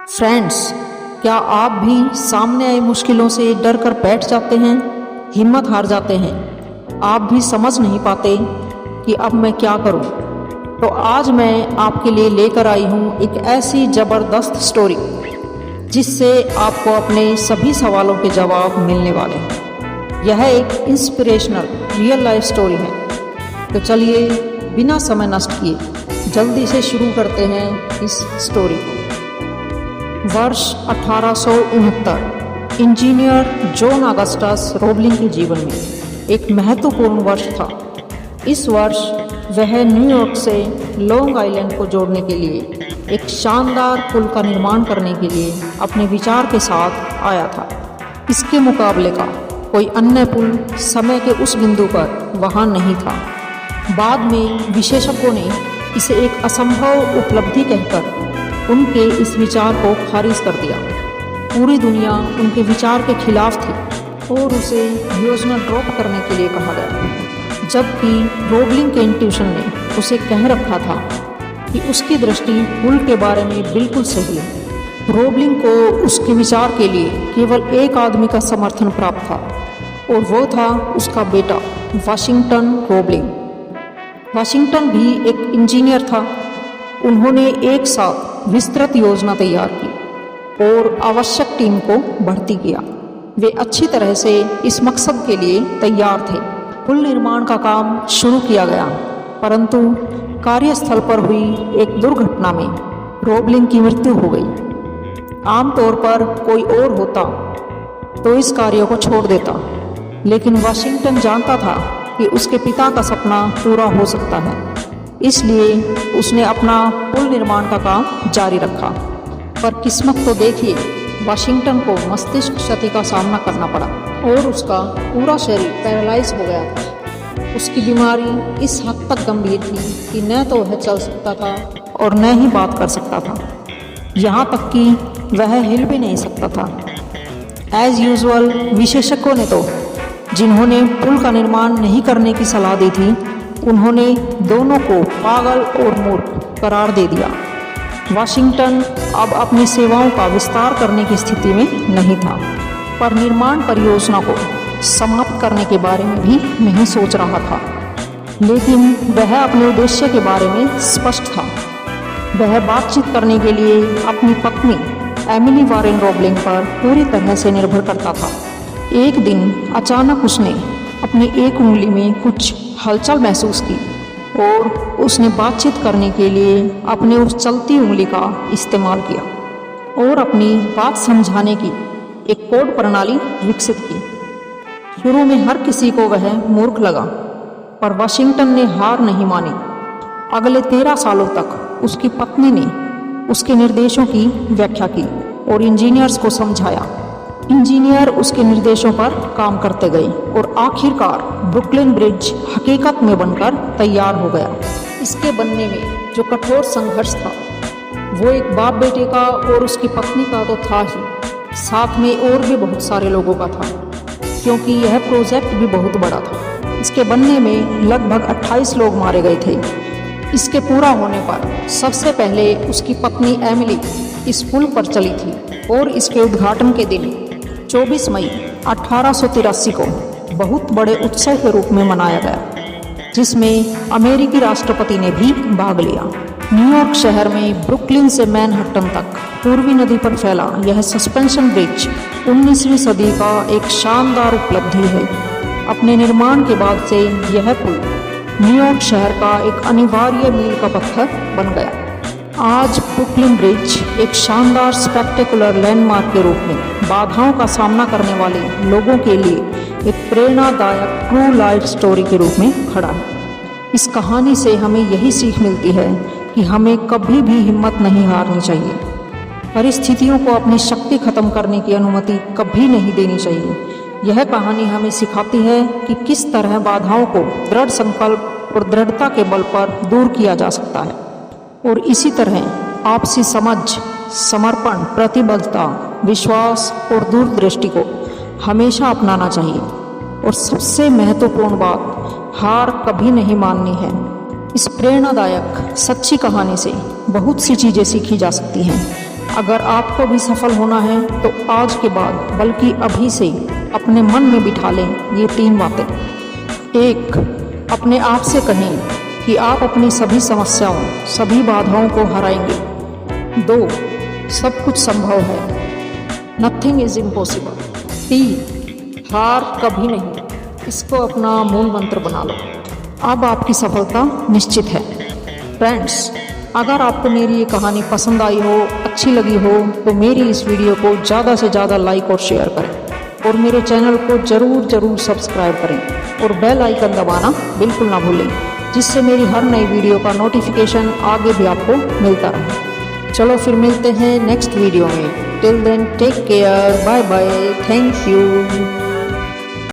Friends, क्या आप भी सामने आई मुश्किलों से डर कर बैठ जाते हैं, हिम्मत हार जाते हैं? आप भी समझ नहीं पाते कि अब मैं क्या करूं? तो आज मैं आपके लिए लेकर आई हूं एक ऐसी ज़बरदस्त स्टोरी जिससे आपको अपने सभी सवालों के जवाब मिलने वाले हैं। यह एक इंस्पिरेशनल रियल लाइफ स्टोरी है। तो चलिए बिना समय नष्ट किए जल्दी से शुरू करते हैं इस स्टोरी को। वर्ष 1869 इंजीनियर जॉन अगस्टस रोबलिंग के जीवन में एक महत्वपूर्ण वर्ष था। इस वर्ष वह न्यूयॉर्क से लॉन्ग आइलैंड को जोड़ने के लिए एक शानदार पुल का निर्माण करने के लिए अपने विचार के साथ आया था। इसके मुकाबले का कोई अन्य पुल समय के उस बिंदु पर वहाँ नहीं था। बाद में विशेषज्ञों ने इसे एक असंभव उपलब्धि कहकर उनके इस विचार को खारिज कर दिया। पूरी दुनिया उनके विचार के खिलाफ थी और उसे योजना ड्रॉप करने के लिए कहा गया, जबकि रोबलिंग के इंट्यूशन ने उसे कह रखा था कि उसकी दृष्टि पुल के बारे में बिल्कुल सही है। रोबलिंग को उसके विचार के लिए केवल एक आदमी का समर्थन प्राप्त था और वो था उसका बेटा वाशिंगटन रोबलिंग। वाशिंगटन भी एक इंजीनियर था। उन्होंने एक साथ विस्तृत योजना तैयार की और आवश्यक टीम को भर्ती किया। वे अच्छी तरह से इस मकसद के लिए तैयार थे। पुल निर्माण का काम शुरू किया गया, परंतु कार्यस्थल पर हुई एक दुर्घटना में रोबलिंग की मृत्यु हो गई। आमतौर पर कोई और होता तो इस कार्य को छोड़ देता, लेकिन वाशिंगटन जानता था कि उसके पिता का सपना पूरा हो सकता है, इसलिए उसने अपना पुल निर्माण का काम जारी रखा। पर किस्मत तो देखिए, वाशिंगटन को मस्तिष्क क्षति का सामना करना पड़ा और उसका पूरा शरीर पैरालाइज हो गया था। उसकी बीमारी इस हद तक गंभीर थी कि न तो वह चल सकता था और न ही बात कर सकता था, यहाँ तक कि वह हिल भी नहीं सकता था। एज यूजुअल विशेषज्ञों ने तो जिन्होंने पुल का निर्माण नहीं करने की सलाह दी थी, उन्होंने दोनों को पागल और मूर्ख करार दे दिया। वाशिंगटन अब अपनी सेवाओं का विस्तार करने की स्थिति में नहीं था, पर निर्माण परियोजना को समाप्त करने के बारे में भी नहीं सोच रहा था। लेकिन वह अपने उद्देश्य के बारे में स्पष्ट था। वह बातचीत करने के लिए अपनी पत्नी एमिली वॉरेन रोबलिंग पर पूरी तरह से निर्भर करता था। एक दिन अचानक उसने अपनी एक उंगली में कुछ हलचल महसूस की और उसने बातचीत करने के लिए अपने उस चलती उंगली का इस्तेमाल किया और अपनी बात समझाने की एक कोड प्रणाली विकसित की। शुरू में हर किसी को वह मूर्ख लगा, पर वाशिंगटन ने हार नहीं मानी। अगले 13 सालों तक उसकी पत्नी ने उसके निर्देशों की व्याख्या की और इंजीनियर्स को समझाया। इंजीनियर उसके निर्देशों पर काम करते गए और आखिरकार ब्रुकलिन ब्रिज हकीकत में बनकर तैयार हो गया। इसके बनने में जो कठोर संघर्ष था, वो एक बाप बेटे का और उसकी पत्नी का तो था ही, साथ में और भी बहुत सारे लोगों का था, क्योंकि यह प्रोजेक्ट भी बहुत बड़ा था। इसके बनने में लगभग 28 लोग मारे गए थे। इसके पूरा होने पर सबसे पहले उसकी पत्नी एमिली इस पुल पर चली थी और इसके उद्घाटन के दिन 24 मई 1883 को बहुत बड़े उत्सव के रूप में मनाया गया, जिसमें अमेरिकी राष्ट्रपति ने भी भाग लिया। न्यूयॉर्क शहर में ब्रुकलिन से मैनहट्टन तक पूर्वी नदी पर फैला यह सस्पेंशन ब्रिज 19वीं सदी का एक शानदार उपलब्धि है। अपने निर्माण के बाद से यह पुल न्यूयॉर्क शहर का एक अनिवार्य मील का पत्थर बन गया। आज ब्रुकलिन ब्रिज एक शानदार स्पेक्टेकुलर लैंडमार्क के रूप में बाधाओं का सामना करने वाले लोगों के लिए एक प्रेरणादायक ट्रू लाइफ स्टोरी के रूप में खड़ा है। इस कहानी से हमें यही सीख मिलती है कि हमें कभी भी हिम्मत नहीं हारनी चाहिए। परिस्थितियों को अपनी शक्ति खत्म करने की अनुमति कभी नहीं देनी चाहिए। यह कहानी हमें सिखाती है कि किस तरह बाधाओं को दृढ़ संकल्प और दृढ़ता के बल पर दूर किया जा सकता है। और इसी तरह आपसी समझ, समर्पण, प्रतिबद्धता, विश्वास और दूरदृष्टि को हमेशा अपनाना चाहिए। और सबसे महत्वपूर्ण बात, हार कभी नहीं माननी है। इस प्रेरणादायक सच्ची कहानी से बहुत सी चीज़ें सीखी जा सकती हैं। अगर आपको भी सफल होना है तो आज के बाद बल्कि अभी से अपने मन में बिठा लें ये 3 बातें। 1. अपने आप से कहें कि आप अपनी सभी समस्याओं, सभी बाधाओं को हराएंगे। 2. सब कुछ संभव है, नथिंग इज इम्पॉसिबल। 3. हार कभी नहीं, इसको अपना मूल मंत्र बना लो। अब आपकी सफलता निश्चित है। फ्रेंड्स, अगर आपको मेरी ये कहानी पसंद आई हो, अच्छी लगी हो, तो मेरी इस वीडियो को ज़्यादा से ज़्यादा लाइक और शेयर करें और मेरे चैनल को ज़रूर सब्सक्राइब करें और बेल आइकन दबाना बिल्कुल ना भूलें, जिससे मेरी हर नई वीडियो का नोटिफिकेशन आगे भी आपको मिलता रहे। चलो फिर मिलते हैं नेक्स्ट वीडियो में। Till then take care, bye bye, thank you.